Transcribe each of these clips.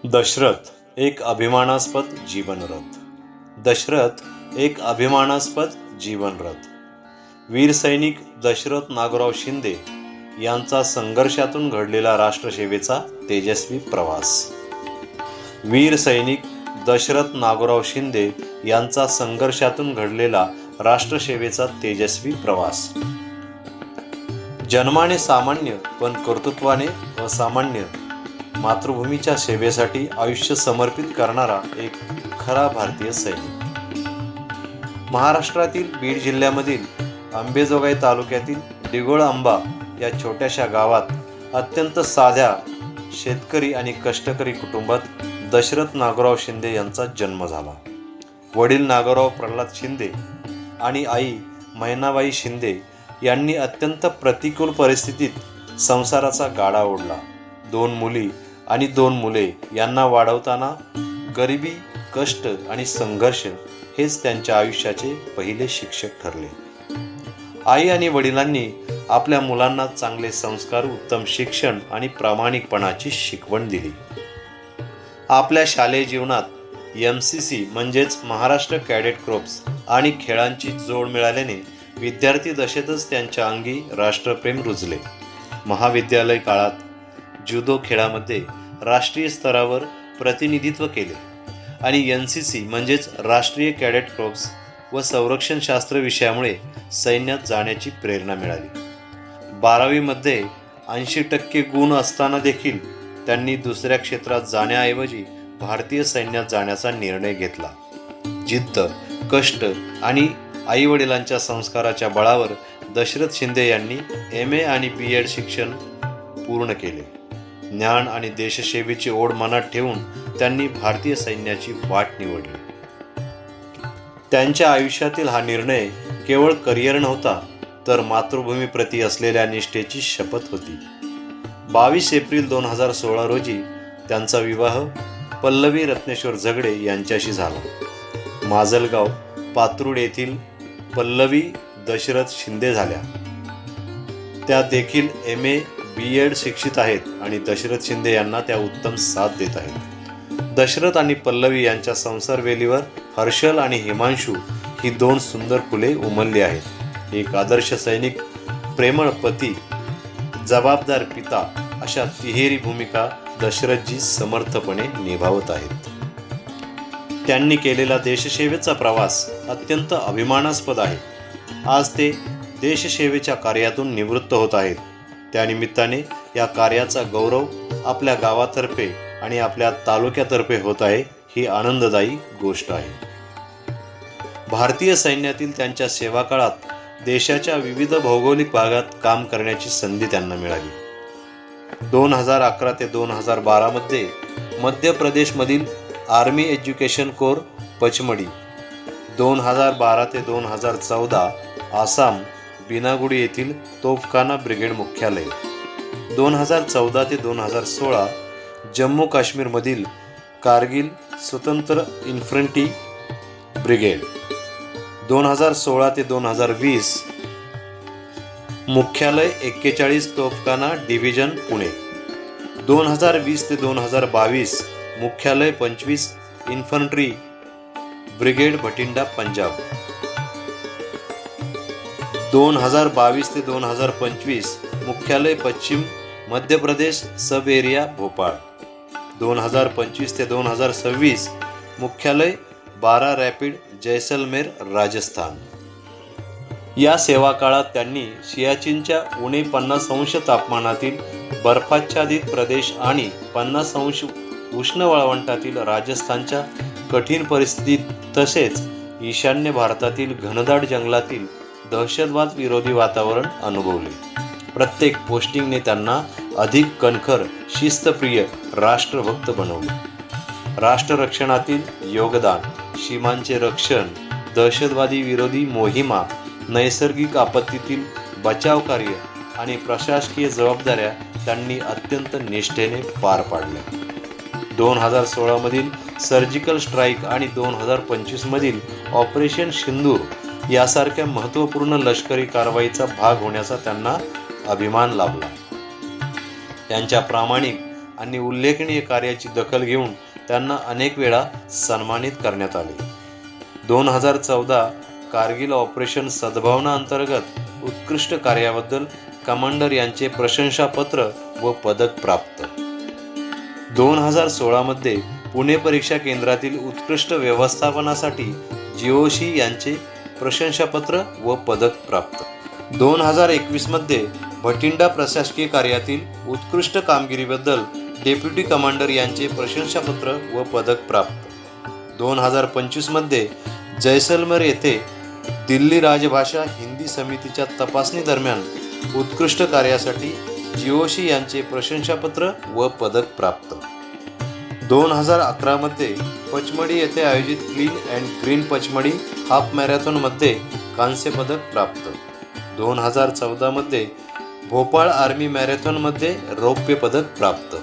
दशरथ एक अभिमानास्पद जीवनरथ. दशरथ एक अभिमानास्पद जीवनरथ. वीर सैनिक दशरथ नागोराव शिंदे यांचा संघर्षातून घडलेला राष्ट्रसेवेचा तेजस्वी प्रवास. वीर सैनिक दशरथ नागोराव शिंदे यांचा संघर्षातून घडलेला राष्ट्रसेवेचा तेजस्वी प्रवास. जन्माने सामान्य पण कर्तृत्वाने असामान्य, मातृभूमीच्या सेवेसाठी आयुष्य समर्पित करणारा एक खरा भारतीय सैनिक. महाराष्ट्रातील बीड जिल्ह्यामधील अंबेजोगाई तालुक्यातील डिगोळआंबा या छोट्याशा गावात अत्यंत साध्या शेतकरी आणि कष्टकरी कुटुंबात दशरथ नागोराव शिंदे यांचा जन्म झाला. वडील नागोराव प्रल्हाद शिंदे आणि आई मैनाबाई शिंदे यांनी अत्यंत प्रतिकूल परिस्थितीत संसाराचा गाडा ओढला. 2 मुली आणि 2 मुले यांना वाढवताना गरिबी, कष्ट आणि संघर्ष हेच त्यांच्या आयुष्याचे पहिले शिक्षक ठरले. आई आणि वडिलांनी आपल्या मुलांना चांगले संस्कार, उत्तम शिक्षण आणि प्रामाणिकपणाची शिकवण दिली. आपल्या शालेय जीवनात MCC म्हणजेच महाराष्ट्र कॅडेट क्रोप्स आणि खेळांची जोड मिळाल्याने विद्यार्थी दशेतच त्यांच्या अंगी राष्ट्रप्रेम रुजले. महाविद्यालय काळात जुदो खेळामध्ये राष्ट्रीय स्तरावर प्रतिनिधित्व केले आणि NCC म्हणजेच राष्ट्रीय कॅडेट क्रोप्स व संरक्षणशास्त्र विषयामुळे सैन्यात जाण्याची प्रेरणा मिळाली. 12वीमध्ये 80% गुण असताना देखील त्यांनी दुसऱ्या क्षेत्रात जाण्याऐवजी भारतीय सैन्यात जाण्याचा निर्णय घेतला. जिद्द, कष्ट आणि आईवडिलांच्या संस्काराच्या बळावर दशरथ शिंदे यांनी MA आणि B.Ed शिक्षण पूर्ण केले. ज्ञान आणि देशसेवेची ओढ मनात ठेवून त्यांनी भारतीय सैन्याची वाट निवडली. त्यांच्या आयुष्यातील हा निर्णय केवळ करिअर नव्हता, तर मातृभूमीप्रती असलेल्या निष्ठेची शपथ होती. 22 एप्रिल 2016 रोजी त्यांचा विवाह पल्लवी रत्नेश्वर झगडे यांच्याशी झाला. माजलगाव, पात्रूड येथील पल्लवी दशरथ शिंदे झाल्या. त्या देखील MA B.Ed शिक्षित आहेत आणि दशरथ शिंदे यांना त्या उत्तम साथ देत आहेत. दशरथ आणि पल्लवी यांच्या संसारवेलीवर हर्षल आणि हिमांशू ही 2 सुंदर फुले उमलली आहेत. एक आदर्श सैनिक, प्रेमळ पती, जबाबदार पिता अशा तिहेरी भूमिका दशरथजी समर्थपणे निभावत आहेत. त्यांनी केलेला देशसेवेचा प्रवास अत्यंत अभिमानास्पद आहे. आज ते देशसेवेच्या कार्यातून निवृत्त होत आहेत. त्यानिमित्ताने या कार्याचा गौरव आपल्या गावातर्फे आणि आपल्या तालुक्यातर्फे होत आहे, ही आनंददायी गोष्ट आहे. भारतीय सैन्यातील त्यांच्या सेवा काळात देशाच्या विविध भौगोलिक भागात काम करण्याची संधी त्यांना मिळाली. 2011 ते 2012 मध्ये मध्य प्रदेशमधील आर्मी एज्युकेशन कोर पचमडी, 2012 ते 2014 आसाम बिनागुडी येथील तोफखाना ब्रिगेड मुख्यालय, 2014 ते 2016 जम्मू काश्मीरमधील कारगिल स्वतंत्र इन्फंट्री ब्रिगेड, 2016 ते 2020 मुख्यालय 41 तोफखाना डिव्हिजन पुणे, 2020 ते 2022 मुख्यालय 25 इन्फंट्री ब्रिगेड भटिंडा पंजाब, 2022 ते 2025 मुख्यालय पश्चिम मध्य प्रदेश सब एरिया भोपाळ, 2025 ते 2026 मुख्यालय 12 रॅपिड जैसलमेर राजस्थान. या सेवा काळात त्यांनी सियाचीनच्या उणे 50 अंश तापमानातील बर्फाच्छादित प्रदेश आणि 50 अंश उष्ण वाळवंटातील राजस्थानच्या कठीण परिस्थितीत तसेच ईशान्य भारतातील घनदाट जंगलातील दहशतवाद विरोधी वातावरण अनुभवले. प्रत्येक पोस्टिंगने त्यांना अधिक कणखर, शिस्तप्रिय राष्ट्रभक्त बनवले. राष्ट्ररक्षणातील योगदान, सीमांचे रक्षण, दहशतवादी विरोधी मोहिमा, नैसर्गिक आपत्तीतील बचाव कार्य आणि प्रशासकीय जबाबदाऱ्या त्यांनी अत्यंत निष्ठेने पार पाडल्या. 2016 मधील सर्जिकल स्ट्राईक आणि 2025 मधील ऑपरेशन सिंदूर यासारख्या महत्त्वपूर्ण लष्करी कारवाईचा भाग होण्याचा त्यांना अभिमान लाभला. त्यांच्या प्रामाणिक आणि उल्लेखनीय कार्याची दखल घेऊन त्यांना अनेक वेळा सन्मानित करण्यात आले. 2014 कारगिल ऑपरेशन सद्भावना अंतर्गत उत्कृष्ट कार्याबद्दल कमांडर यांचे प्रशंसापत्र व पदक प्राप्त. 2016 मध्ये पुणे परीक्षा केंद्रातील उत्कृष्ट व्यवस्थापनासाठी जीओशी यांचे प्रशंसापत्र व पदक प्राप्त. 2021 मध्ये भटिंडा प्रशासकीय कार्यातील उत्कृष्ट कामगिरीबद्दल डेप्युटी कमांडर यांचे प्रशंसापत्र व पदक प्राप्त. 2025 मध्ये जैसलमेर येथे दिल्ली राजभाषा हिंदी समितीच्या तपासणी दरम्यान उत्कृष्ट कार्यासाठी जीओशी यांचे प्रशंसापत्र व पदक प्राप्त. 2011 मध्ये पचमढी येथे आयोजित clean and green Pachmarhi half मॅरेथॉनमध्ये कांस्य पदक प्राप्त. 2014 मध्ये भोपाळ आर्मी मॅरेथॉनमध्ये रौप्य पदक प्राप्त.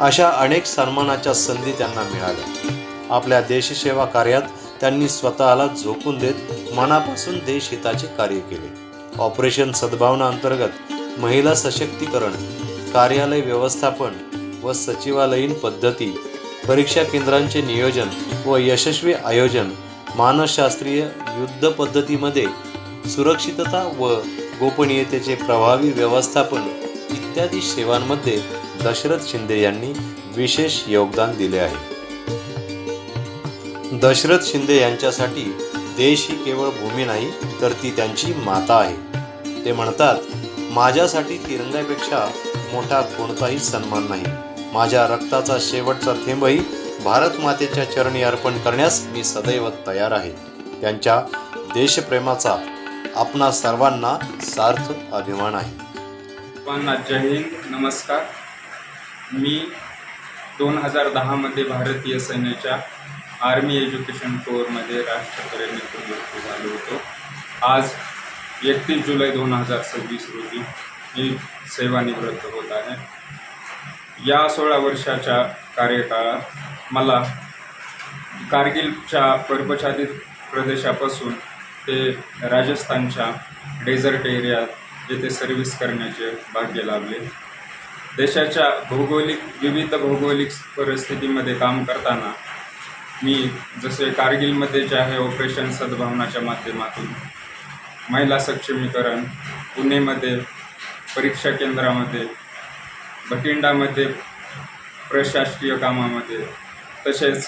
अशा अनेक सन्मानाच्या संधी त्यांना मिळाल्या. आपल्या देशसेवा कार्यात त्यांनी स्वतःला झोकून देत मनापासून देशहिताचे कार्य केले. ऑपरेशन सद्भावना अंतर्गत महिला सशक्तीकरण, कार्यालय व्यवस्थापन व सचिवालयीन पद्धती, परीक्षा केंद्रांचे नियोजन व यशस्वी आयोजन, मानसशास्त्रीय युद्ध पद्धतीमध्ये सुरक्षितता व गोपनीयतेचे प्रभावी व्यवस्थापन इत्यादी सेवांमध्ये दशरथ शिंदे यांनी विशेष योगदान दिले आहे. दशरथ शिंदे यांच्यासाठी देश ही केवळ भूमी नाही तर ती त्यांची माता आहे. ते म्हणतात, माझ्यासाठी तिरंग्यापेक्षा मोठा कोणताही सन्मान नाही. माझ्या रक्ताचा शेवटचा थेंबही भारत मातेच्या चरणी अर्पण करण्यास मी सदैव तयार आहे. त्यांच्या देशप्रेमाचा आपणा सर्वांना सार्थ अभिमान आहे. जय हिंद, नमस्कार. मी 2010 मध्ये भारतीय सैन्याच्या आर्मी एज्युकेशन कोअरमध्ये राष्ट्रपती नियुक्त झालो होतो. आज 31 जुलै 2026 रोजी मी सेवानिवृत्त होत आहे. या 16 वर्षाच्या कार्यकाळात मला कारगिलच्या पर्वताच्छादित प्रदेशापासून ते राजस्थानच्या डेझर्ट एरियात येथे सर्व्हिस करण्याचे भाग्य लाभले. देशाच्या विविध भौगोलिक परिस्थितीमध्ये काम करताना मी जसे कारगिलमध्ये जे आहे ऑपरेशन सद्भावनाच्या माध्यमातून महिला सक्षमीकरण, पुणेमध्ये परीक्षा केंद्रामध्ये, भटिंडामध्ये प्रशासकीय कामामध्ये, तसेच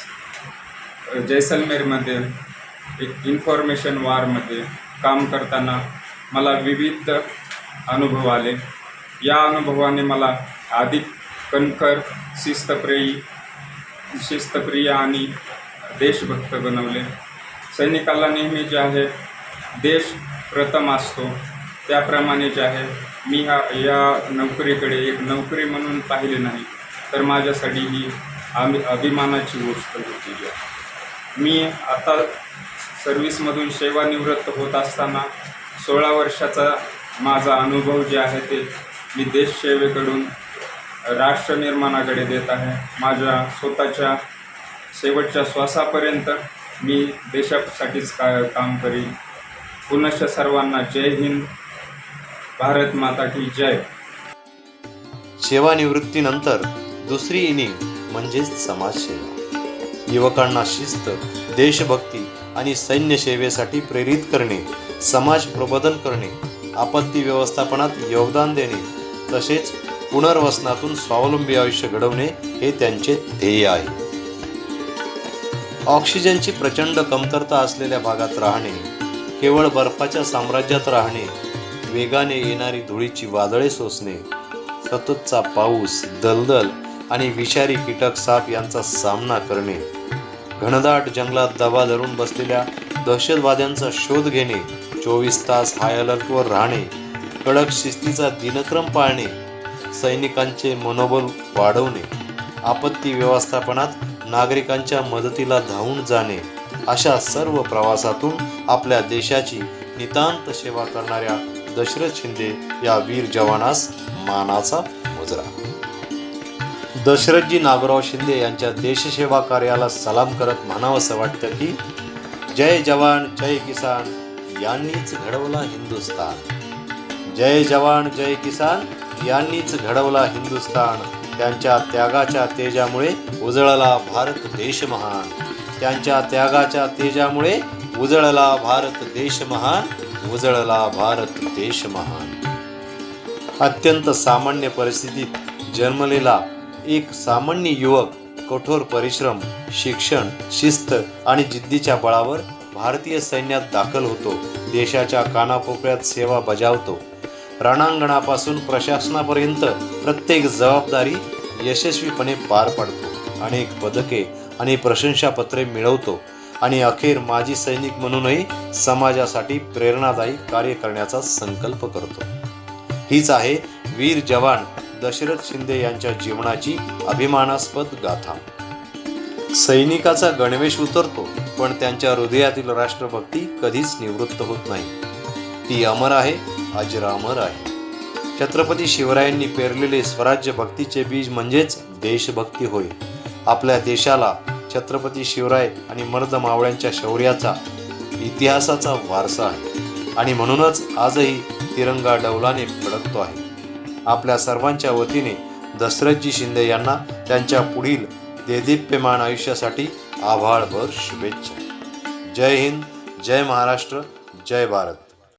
जैसलमेरमध्ये एक इन्फॉर्मेशन वारमध्ये काम करताना मला विविध अनुभव आले. या अनुभवाने मला अधिक कणखर, शिस्तप्रिय आणि देशभक्त बनवले. सैनिकाला नेहमी जे आहे देश प्रथम असतो, त्याप्रमाणे जे आहे मी या नोकरीकडे एक नोकरी म्हणून पाहिले नाही तर माझ्यासाठी ही अभिमानाची गोष्ट होती. मी आता सर्व्हिसमधून सेवानिवृत्त होत असताना 16 वर्षाचा माझा अनुभव जे आहे ते मी देशसेवेकडून राष्ट्रनिर्माणाकडे देत आहे. माझ्या स्वतःच्या शेवटच्या श्वासापर्यंत मी देशासाठीच काम करीन. पुनश्च सर्वांना जय हिंद, भारत माता की जय. सेवानिवृत्तीनंतर दुसरी इनिंग म्हणजेच समाजसेवा. युवकांना शिस्त, देशभक्ती आणि सैन्य सेवेसाठी प्रेरित करणे, समाज प्रबोधन करणे, आपत्ती व्यवस्थापनात योगदान देणे, तसेच पुनर्वसनातून स्वावलंबी आयुष्य घडवणे हे त्यांचे ध्येय आहे. ऑक्सिजनची प्रचंड कमतरता असलेल्या भागात राहणे, केवळ बर्फाच्या साम्राज्यात राहणे, वेगाने येणारी धुळीची वादळे सोसणे, सततचा पाऊस, दलदल आणि विषारी कीटक साप यांचा सामना करणे, घनदाट जंगलात दबा धरून बसलेल्या दहशतवाद्यांचा शोध घेणे, 24 तास हाय अलर्टवर राहणे, कडक शिस्तीचा दिनक्रम पाळणे, सैनिकांचे मनोबल वाढवणे, आपत्ती व्यवस्थापनात नागरिकांच्या मदतीला धावून जाणे, अशा सर्व प्रवासातून आपल्या देशाची नितांत सेवा करणाऱ्या दशरथ शिंदे या वीर जवानास मानाचा मुजरा. दशरथजी नागोराव शिंदे यांच्या देशसेवा कार्याला सलाम करत म्हणावंसं वाटतं की जय जवान जय किसान यांनीच घडवला हिंदुस्तान. जय जवान जय किसान यांनीच घडवला हिंदुस्तान. त्यांच्या त्यागाच्या तेजामुळे उजळला भारत देश महान. त्यांच्या त्यागाच्या तेजामुळे उजळला भारत देश महान. उजळला भारत देश महान. अत्यंत सामान्य परिस्थितीत जन्मलेला एक सामान्य युवक कठोर परिश्रम, शिक्षण, शिस्त आणि जिद्दीच्या बळावर भारतीय सैन्यात दाखल होतो. देशाच्या कानाकोपऱ्यात सेवा बजावतो. रणांगणापासून प्रशासनापर्यंत प्रत्येक जबाबदारी यशस्वीपणे पार पाडतो. अनेक पदके आणि प्रशंसापत्रे मिळवतो आणि अखेर माजी सैनिक म्हणूनही समाजासाठी प्रेरणादायी कार्य करण्याचा संकल्प करतो. हीच आहे वीर जवान दशरथ शिंदे यांच्या जीवनाची अभिमानास्पद गाथा. सैनिकाचा गणवेश उतरतो, पण त्यांच्या हृदयातील राष्ट्रभक्ती कधीच निवृत्त होत नाही. ती अमर आहे, अजरामर आहे. छत्रपती शिवरायांनी पेरलेले स्वराज्य भक्तीचे बीज म्हणजेच देशभक्ती होय. आपल्या देशाला छत्रपती शिवराय आणि मर्द मावळ्यांच्या शौर्याचा, इतिहासाचा वारसा आहे आणि म्हणूनच आजही तिरंगा डौलाने फडकतो आहे. आपल्या सर्वांच्या वतीने दशरथजी शिंदे यांना त्यांच्या पुढील देदीप्यमान आयुष्यासाठी आभाळभर शुभेच्छा. जय हिंद, जय महाराष्ट्र, जय भारत.